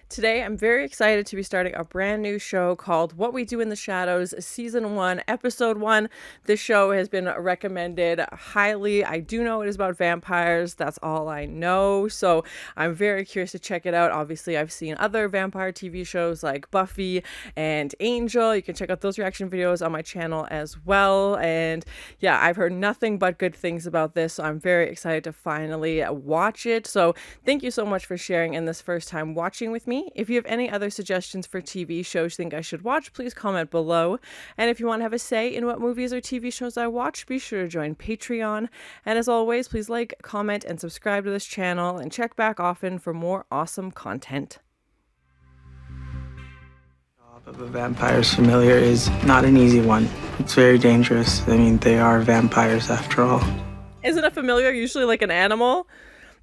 Today, I'm very excited to be starting a brand new show called What We Do in the Shadows, Season 1, Episode 1. This show has been recommended highly. I do know it is about vampires. That's all I know. So I'm very curious to check it out. Obviously, I've seen other vampire TV shows like Buffy and Angel. You can check out those reaction videos on my channel as well. And yeah, I've heard nothing but good things about this. So I'm very excited to finally watch it. So thank you so much for sharing in this first time watching with me. If you have any other suggestions for TV shows you think I should watch, please comment below. And if you want to have a say in what movies or TV shows I watch, be sure to join Patreon. And as always, please like, comment, and subscribe to this channel, and check back often for more awesome content. The job of a vampire's familiar is not an easy one. It's very dangerous. I mean, they are vampires after all. Isn't a familiar usually like an animal?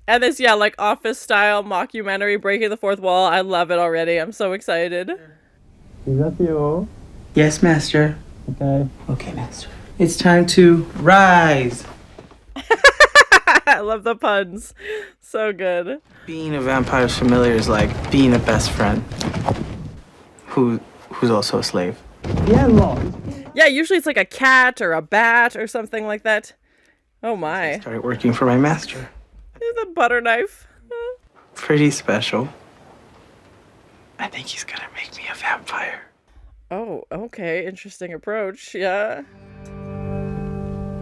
And this, yeah, like office-style mockumentary, breaking the fourth wall. I love it already. I'm so excited. Is that you? Yes, master. Okay. Okay, master. It's time to rise. I love the puns. So good. Being a vampire's familiar is like being a best friend who's also a slave. Yeah, Lord. Yeah, usually it's like a cat or a bat or something like that. Oh my. I started working for my master. The butter knife. Pretty special. I think he's gonna make me a vampire. Oh, okay. Interesting approach. Yeah.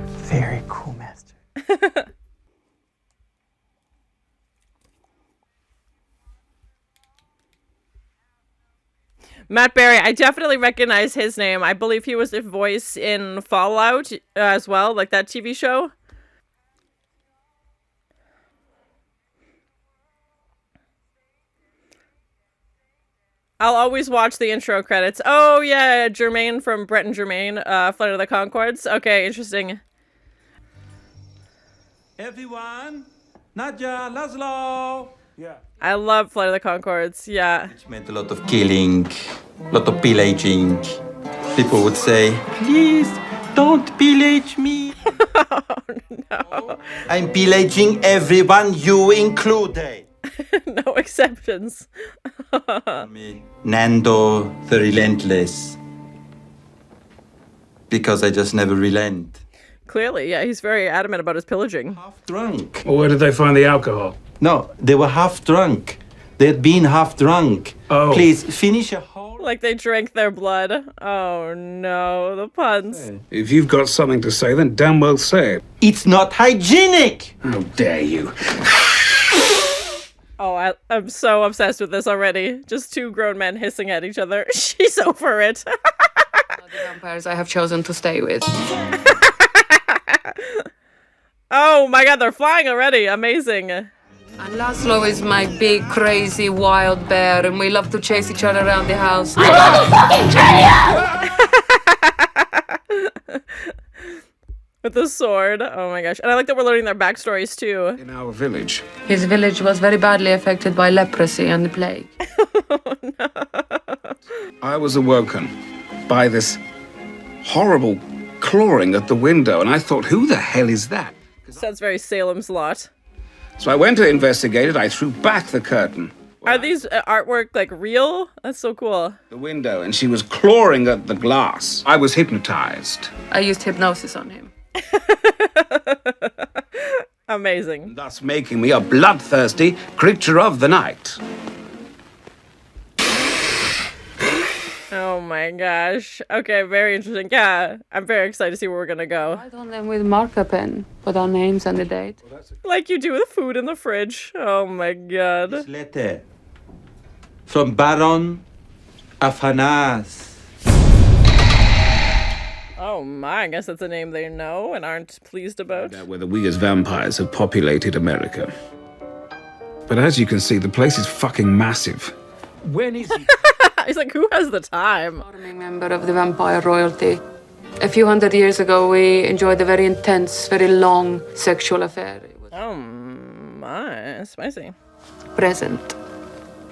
Very cool, master. Matt Berry, I definitely recognize his name. I believe he was the voice in Fallout as well, like that TV show. I'll always watch the intro credits. Oh, yeah, Jermaine from Brett and Jermaine, Flight of the Conchords. Okay, interesting. Everyone, Nadja, Laszlo. Yeah. I love Flight of the Conchords, yeah. It meant a lot of killing, a lot of pillaging. People would say, please, don't pillage me. Oh, no. I'm pillaging everyone, you included. No exceptions. Me, Nandor, the relentless. Because I just never relent. Clearly, yeah, he's very adamant about his pillaging. Half drunk. Well, where did they find the alcohol? No, they were half drunk. They had been half drunk. Oh. Please, finish a whole... Like they drank their blood. Oh no, the puns. If you've got something to say, then damn well say it. It's not hygienic! How dare you? Oh, I'm so obsessed with this already. Just two grown men hissing at each other. She's over it. The vampires I have chosen to stay with. Oh my god, they're flying already. Amazing. And Laszlo is my big, crazy, wild bear, and we love to chase each other around the house. I'm gonna fucking kill you! With the sword. Oh my gosh. And I like that we're learning their backstories too. In our village. His village was very badly affected by leprosy and the plague. Oh, no. I was awoken by this horrible clawing at the window, and I thought, who the hell is that? Sounds very Salem's Lot. So I went to investigate it. I threw back the curtain. Are these artwork like real? That's so cool. The window, and she was clawing at the glass. I was hypnotized. I used hypnosis on him. Amazing. Thus making me a bloodthirsty creature of the night. Oh my gosh. Okay, very interesting. Yeah, I'm very excited to see where we're gonna go. Write on them with marker pen. Put our names and the date. Like you do with food in the fridge. Oh my god. This letter from Baron Afanas. Oh my, I guess that's a name they know and aren't pleased about. About whether we as vampires have populated America. But as you can see, the place is fucking massive. When is he? He's like, who has the time? Charming member of the vampire royalty. A few hundred years ago, we enjoyed a very intense, very long sexual affair. It was Oh my, spicy. present.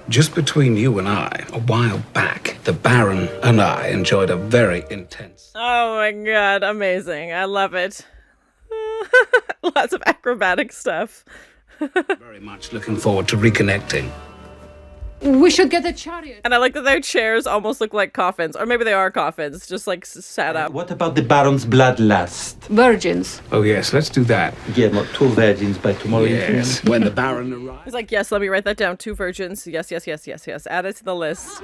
Just between you and I, a while back, the Baron and I enjoyed a very intense... Oh my god, amazing. I love it. Lots of acrobatic stuff. Very much looking forward to reconnecting. We should get a chariot. And I like that their chairs almost look like coffins. Or maybe they are coffins, just like sat up. What about the Baron's bloodlust? Virgins. Oh, yes, let's do that. Guillermo, 2 virgins by tomorrow evening. Yes, when the Baron arrives. He's like, yes, let me write that down. 2 virgins. Yes. Add it to the list.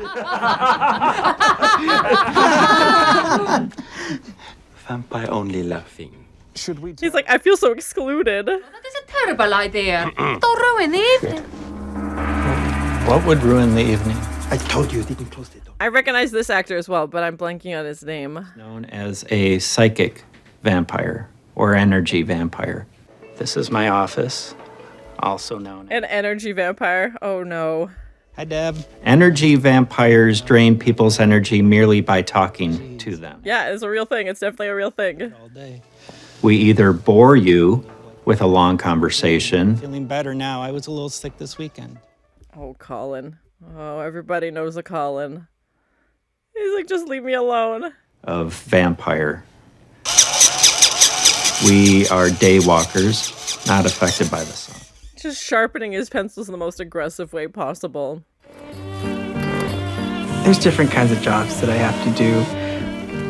Vampire only laughing. Should we He's like, I feel so excluded. That is a terrible idea. Don't ruin the evening. What would ruin the evening? I told you, didn't close the door. I recognize this actor as well, but I'm blanking on his name. Known as a psychic vampire or energy vampire. This is my office, also known as... An energy vampire. Oh no. Hi, Deb. Energy vampires drain people's energy merely by talking to them. Yeah, it's a real thing. It's definitely a real thing. All day. We either bore you with a long conversation. Feeling better now. I was a little sick this weekend. Oh, Colin. Oh, everybody knows a Colin. He's like, just leave me alone. Of vampire. We are daywalkers, not affected by the sun. Just sharpening his pencils in the most aggressive way possible. There's different kinds of jobs that I have to do.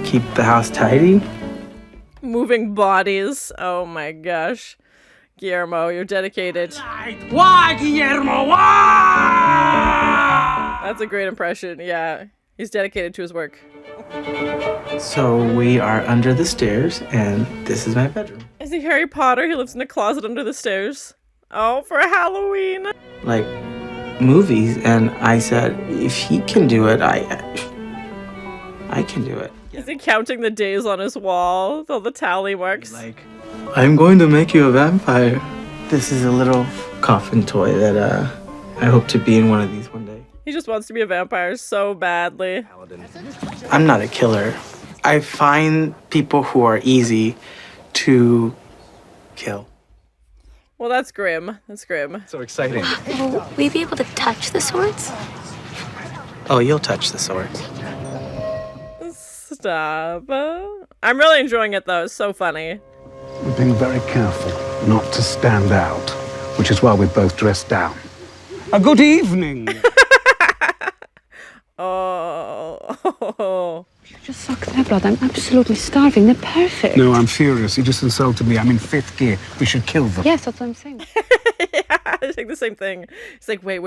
Keep the house tidy. Moving bodies. Oh my gosh. Guillermo, you're dedicated. Why, Guillermo? Why? That's a great impression. Yeah. He's dedicated to his work. So we are under the stairs, and this is my bedroom. Is he Harry Potter? He lives in a closet under the stairs. Oh, for Halloween. Like movies, and I said, if he can do it, I can do it. Is he counting the days on his wall? All the tally marks. Like, I'm going to make you a vampire. This is a little coffin toy that I hope to be in one of these one day. He just wants to be a vampire so badly. I'm not a killer. I find people who are easy to kill. Well, that's grim. That's grim. So exciting. Will we be able to touch the swords? Oh, you'll touch the swords. Stop. I'm really enjoying it, though. It's so funny. We're being very careful not to stand out, which is why we're both dressed down. A good evening. Oh. You just suck their blood. I'm absolutely starving. They're perfect. No, I'm furious. You just insulted me. I'm in 5th gear. We should kill them. Yes, that's what I'm saying. Yeah, I think the same thing. It's like, wait.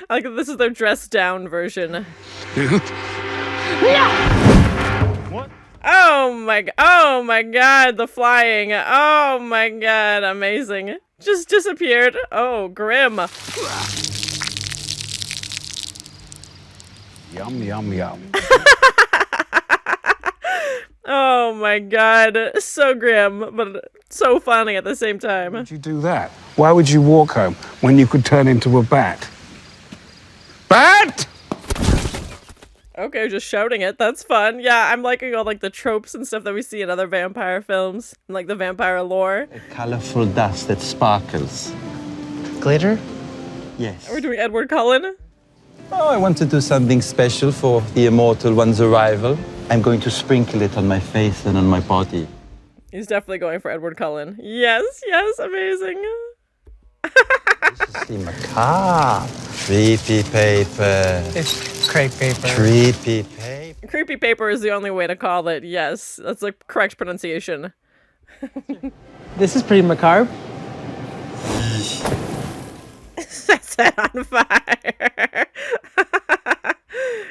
I like that this is their dressed down version. What? Oh my god, the flying. Oh my god, amazing. Just disappeared. Oh, grim. Yum, yum, yum. Oh my god, so grim, but so funny at the same time. Why would you do that? Why would you walk home when you could turn into a bat? Bat! Okay, just shouting it. That's fun. Yeah, I'm liking all like the tropes and stuff that we see in other vampire films, and, like the vampire lore. A colorful dust that sparkles. Glitter? Yes. We're doing Edward Cullen. Oh, I want to do something special for the immortal one's arrival. I'm going to sprinkle it on my face and on my body. He's definitely going for Edward Cullen. Yes, amazing. This is the macabre. Creepy paper. It's crepe paper. Creepy paper. Creepy paper is the only way to call it. Yes, that's the correct pronunciation. This is pretty macabre. Sets it on fire.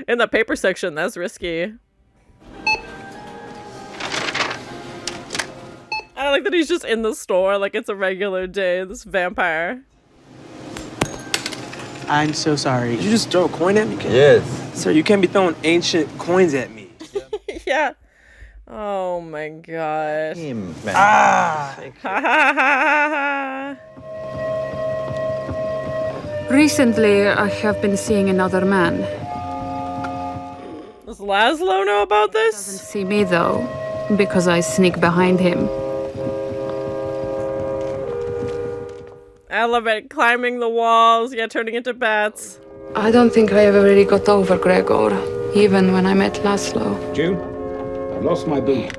In the paper section, that's risky. I like that he's just in the store like it's a regular day, this vampire. I'm so sorry. Did you just throw a coin at me? Yes. Sir, you can't be throwing ancient coins at me. Yeah. Oh my god. Him, man. Recently, I have been seeing another man. Does Laszlo know about Doesn't this? see me, though, because I sneak behind him. I love it. Climbing the walls, yeah, turning into bats. I don't think I ever really got over Gregor, even when I met Laszlo. June, I've lost my boot.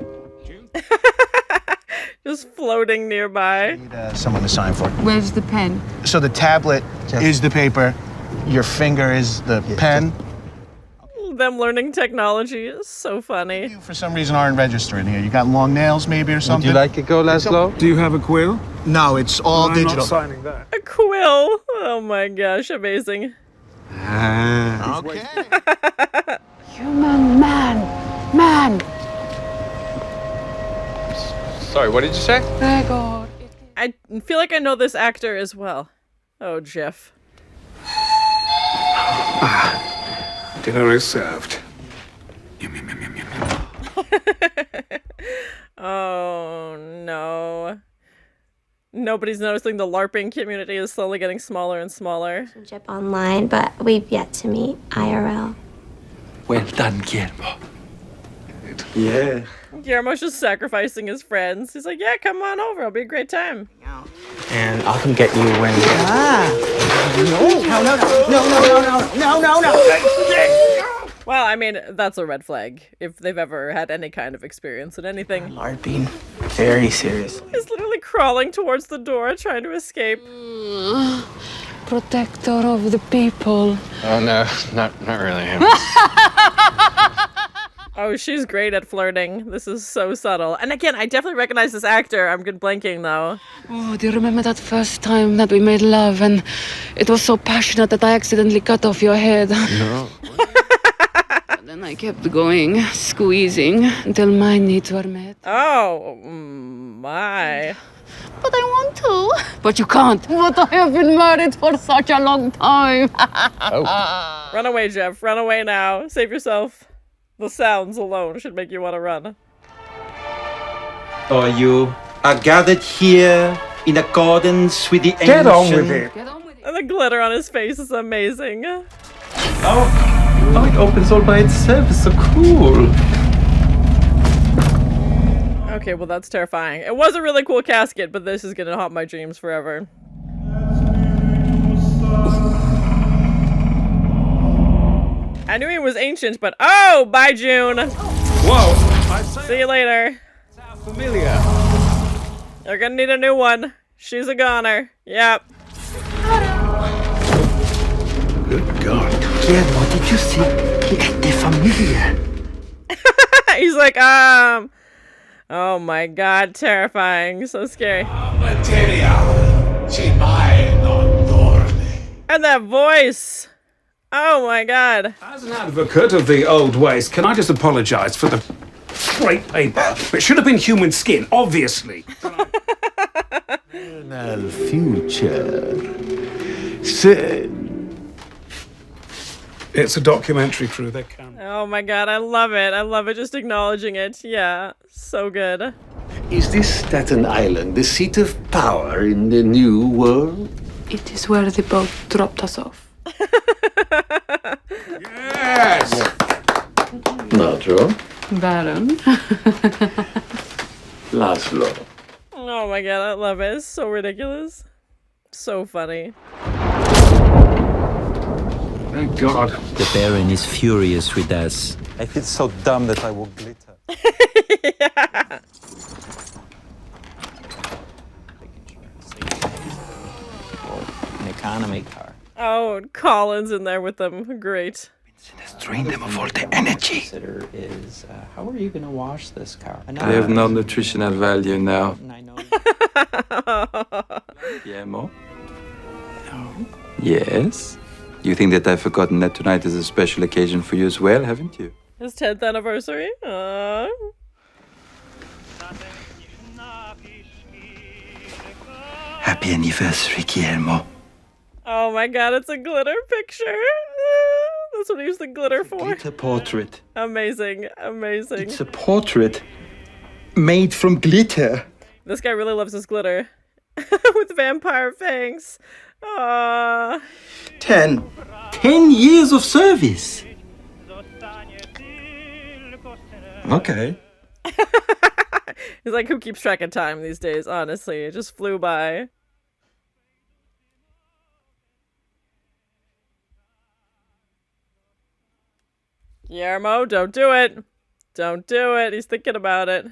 Just floating nearby. Need someone to sign for it. Where's the pen? So the tablet is the paper, Your finger is the pen. Them learning technology is so funny. You, for some reason, aren't registering here. You got long nails, maybe, or something? Would you like to go, Laszlo? Do you have a quill? No, it's all I'm digital. not signing that. A quill. Oh my gosh, amazing. Okay. Human man. Sorry, what did you say? Gregor. I feel like I know this actor as well. Oh, Jeff. Dinner is served. Oh no. Nobody's noticing the LARPing community is slowly getting smaller and smaller. Online, but we've yet to meet IRL. Well done, Guillermo. Yeah. Guillermo's just sacrificing his friends. He's like, yeah, come on over. It'll be a great time. And I'll come get you when. No. Well, I mean, that's a red flag if they've ever had any kind of experience in anything. LARPing very seriously. He's literally crawling towards the door, trying to escape. Protector of the people. Oh no, not really him. Oh, she's great at flirting. This is so subtle. And again, I definitely recognize this actor. I'm good blanking though. Oh, do you remember that first time that we made love and it was so passionate that I accidentally cut off your head? No. Then I kept going, squeezing until my needs were met. Oh, my. But I want to. But you can't. But I have been married for such a long time. Run away, Jeff. Run away now. Save yourself. The sounds alone should make you want to run. Oh, you are gathered here in accordance with the ancient... Get on with it. And the glitter on his face is amazing. Oh, it opens all by itself. It's so cool. Okay, well that's terrifying. It was a really cool casket, but this is gonna haunt my dreams forever. I knew he was ancient, but oh, bye June. Whoa! See you later. Familiar. You're gonna need a new one. She's a goner. Yep. Good God. Guillermo, did you see? Che familiar. He's like, oh my god, terrifying. So scary. And that voice. Oh my god. As an advocate of the old ways, can I just apologize for the crepe paper? It should have been human skin, obviously. Future. It's a documentary crew, they can. Oh my god, I love it. I love it just acknowledging it. Yeah, so good. Is this Staten Island the seat of power in the new world? It is where the boat dropped us off. Yes! Nadja? Baron. Laszlo. Oh my god, I love it. It's so ridiculous. So funny. Thank God. The Baron is furious with us. I feel so dumb that I will glitter. Yeah. An economy car. Oh, Colin's in there with them. Great. Drain them of all the energy. Consider is how are you going to wash this car? They have no nutritional value now. I know. Guillermo? No. Yes? You think that I've forgotten that tonight is a special occasion for you as well, haven't you? His 10th anniversary. Aww. Happy anniversary, Guillermo. Oh my god, it's a glitter picture. That's what he used the glitter for. Glitter portrait. Amazing, amazing. It's a portrait made from glitter. This guy really loves his glitter. With vampire fangs. Aww. 10 years of service. Okay. He's like, who keeps track of time these days? Honestly, it just flew by. Guillermo, don't do it. Don't do it. He's thinking about it.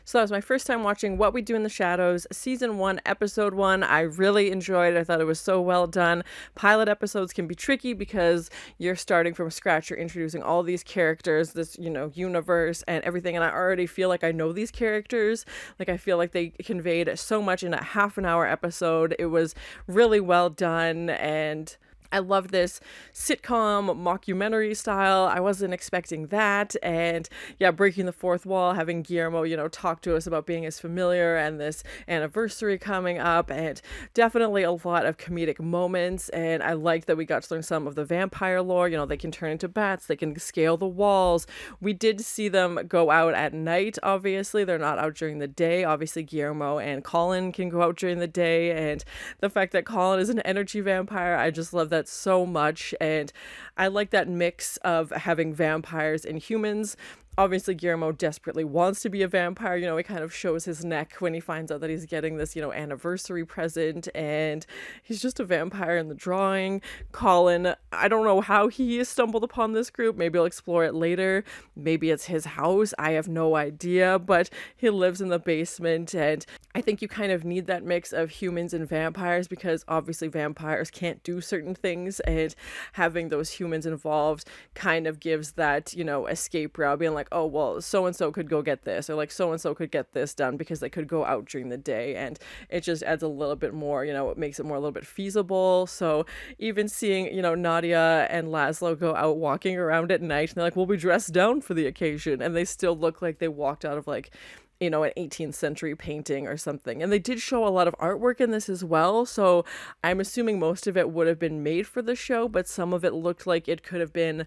So that was my first time watching What We Do in the Shadows, Season 1, Episode 1. I really enjoyed it. I thought it was so well done. Pilot episodes can be tricky because you're starting from scratch. You're introducing all these characters, this, universe and everything. And I already feel like I know these characters. Like, I feel like they conveyed so much in a half an hour episode. It was really well done, and I love this sitcom mockumentary style. I wasn't expecting that. And yeah, breaking the fourth wall, having Guillermo, talk to us about being his familiar and this anniversary coming up, and definitely a lot of comedic moments. And I like that we got to learn some of the vampire lore. They can turn into bats, they can scale the walls. We did see them go out at night, obviously. They're not out during the day. Obviously, Guillermo and Colin can go out during the day. And the fact that Colin is an energy vampire, I just love that so much. And I like that mix of having vampires and humans. Obviously, Guillermo desperately wants to be a vampire. He kind of shows his neck when he finds out that he's getting this, anniversary present, and he's just a vampire in the drawing. Colin, I don't know how he stumbled upon this group. Maybe I'll explore it later. Maybe it's his house. I have no idea, but he lives in the basement, and I think you kind of need that mix of humans and vampires because obviously vampires can't do certain things, and having those humans involved kind of gives that, escape route, being like, oh, well, so-and-so could go get this, or like so-and-so could get this done because they could go out during the day, and it just adds a little bit more, it makes it more a little bit feasible. So even seeing, Nadja and Laszlo go out walking around at night, and they're like, we'll be dressed down for the occasion, and they still look like they walked out of like, an 18th century painting or something. And they did show a lot of artwork in this as well, so I'm assuming most of it would have been made for the show, but some of it looked like it could have been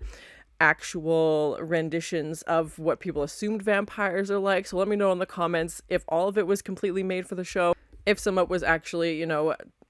actual renditions of what people assumed vampires are like. So let me know in the comments if all of it was completely made for the show, if some of it was actually,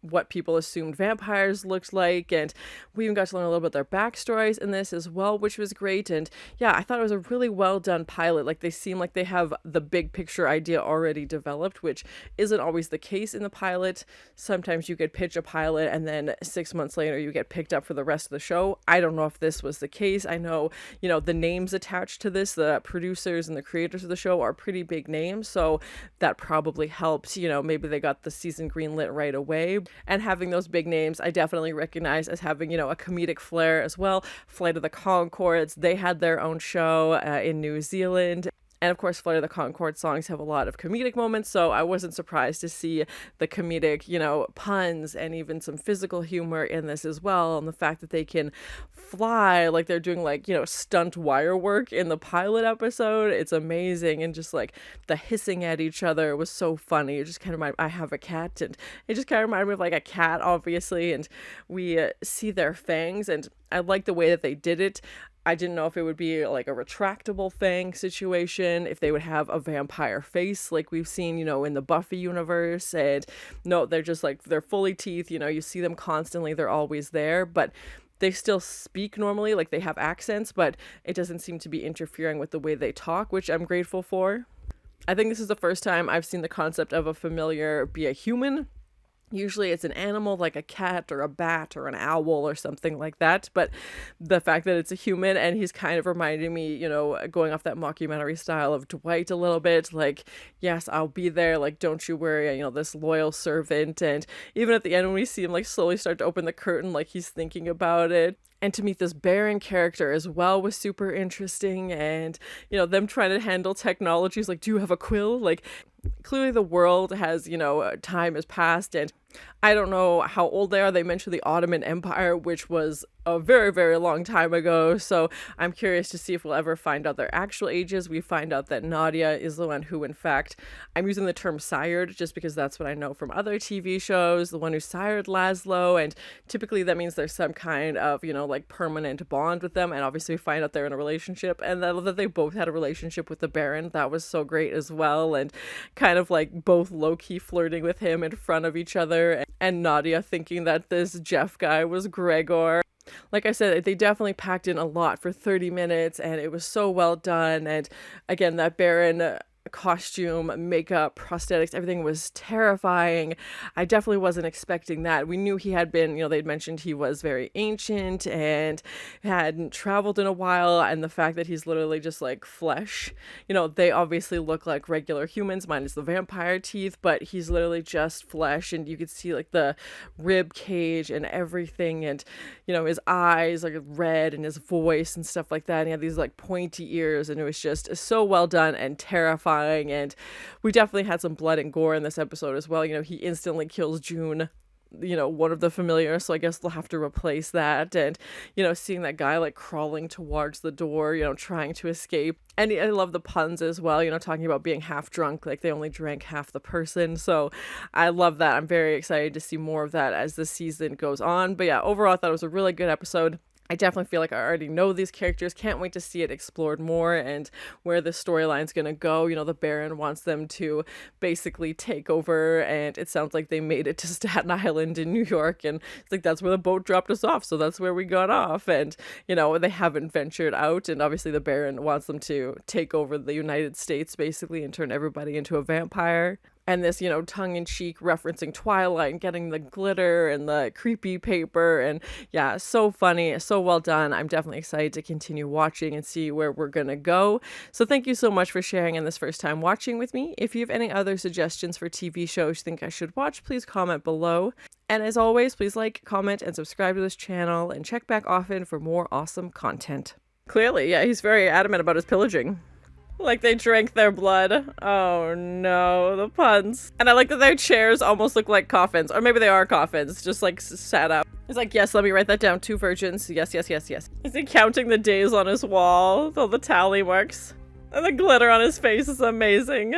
what people assumed vampires looked like. And we even got to learn a little bit their backstories in this as well, which was great. And yeah, I thought it was a really well done pilot. Like, they seem like they have the big picture idea already developed, which isn't always the case in the pilot. Sometimes you could pitch a pilot and then 6 months later you get picked up for the rest of the show. I don't know if this was the case. I know, the names attached to this, the producers and the creators of the show are pretty big names, so that probably helped. Maybe they got the season greenlit right away. And having those big names, I definitely recognize as having, a comedic flair as well. Flight of the Conchords, they had their own show in New Zealand. And of course, Flight of the Conchords songs have a lot of comedic moments, so I wasn't surprised to see the comedic, puns and even some physical humor in this as well. And the fact that they can fly, like they're doing like, stunt wire work in the pilot episode. It's amazing. And just like the hissing at each other was so funny. It just kind of reminded me, I have a cat, and it just kind of reminded me of like a cat, obviously. And we see their fangs, and I like the way that they did it. I didn't know if it would be like a retractable fang situation, if they would have a vampire face like we've seen, in the Buffy universe. And no, they're just like, they're fully teeth, you see them constantly, they're always there, but they still speak normally, like they have accents, but it doesn't seem to be interfering with the way they talk, which I'm grateful for. I think this is the first time I've seen the concept of a familiar be a human. Usually it's an animal like a cat or a bat or an owl or something like that. But the fact that it's a human, and he's kind of reminding me, going off that mockumentary style of Dwight a little bit, like, yes, I'll be there. Like, don't you worry, this loyal servant. And even at the end when we see him like slowly start to open the curtain, like he's thinking about it. And to meet this Baron character as well was super interesting. And, them trying to handle technologies like, do you have a quill? Like, clearly the world has, time has passed, and I don't know how old they are. They mentioned the Ottoman Empire, which was a very, very long time ago. So I'm curious to see if we'll ever find out their actual ages. We find out that Nadja is the one who, in fact, I'm using the term sired just because that's what I know from other TV shows, the one who sired Laszlo. And typically that means there's some kind of, like permanent bond with them. And obviously we find out they're in a relationship, and that they both had a relationship with the Baron. That was so great as well. And kind of like both low-key flirting with him in front of each other, and Nadja thinking that this Jeff guy was Gregor. Like I said, they definitely packed in a lot for 30 minutes, and it was so well done. And again, that Baron costume, makeup, prosthetics, everything was terrifying. I definitely wasn't expecting that. We knew he had been, they'd mentioned he was very ancient and hadn't traveled in a while, and the fact that he's literally just like flesh. They obviously look like regular humans, minus the vampire teeth, but he's literally just flesh, and you could see like the rib cage and everything, and his eyes like red and his voice and stuff like that, and he had these like pointy ears, and it was just so well done and terrifying. And we definitely had some blood and gore in this episode as well. He instantly kills June, one of the familiars, so I guess they'll have to replace that. And seeing that guy like crawling towards the door, trying to escape. And I love the puns as well, talking about being half drunk, like they only drank half the person. So I love that. I'm very excited to see more of that as the season goes on. But yeah, overall I thought it was a really good episode. I definitely feel like I already know these characters. Can't wait to see it explored more and where the storyline's going to go. The Baron wants them to basically take over, and it sounds like they made it to Staten Island in New York, and it's like that's where the boat dropped us off, so that's where we got off. And they haven't ventured out, and obviously the Baron wants them to take over the United States basically and turn everybody into a vampire. And this, tongue-in-cheek referencing Twilight and getting the glitter and the creepy paper. And yeah, so funny, so well done. I'm definitely excited to continue watching and see where we're going to go. So thank you so much for sharing in this first time watching with me. If you have any other suggestions for TV shows you think I should watch, please comment below. And as always, please like, comment, and subscribe to this channel, and check back often for more awesome content. Clearly, yeah, he's very adamant about his pillaging. Like they drank their blood. Oh no, the puns. And I like that their chairs almost look like coffins. Or maybe they are coffins, just like sat up. He's like, yes, let me write that down. 2 virgins. Yes, yes, yes, yes. Is he counting the days on his wall? All the tally marks. And the glitter on his face is amazing.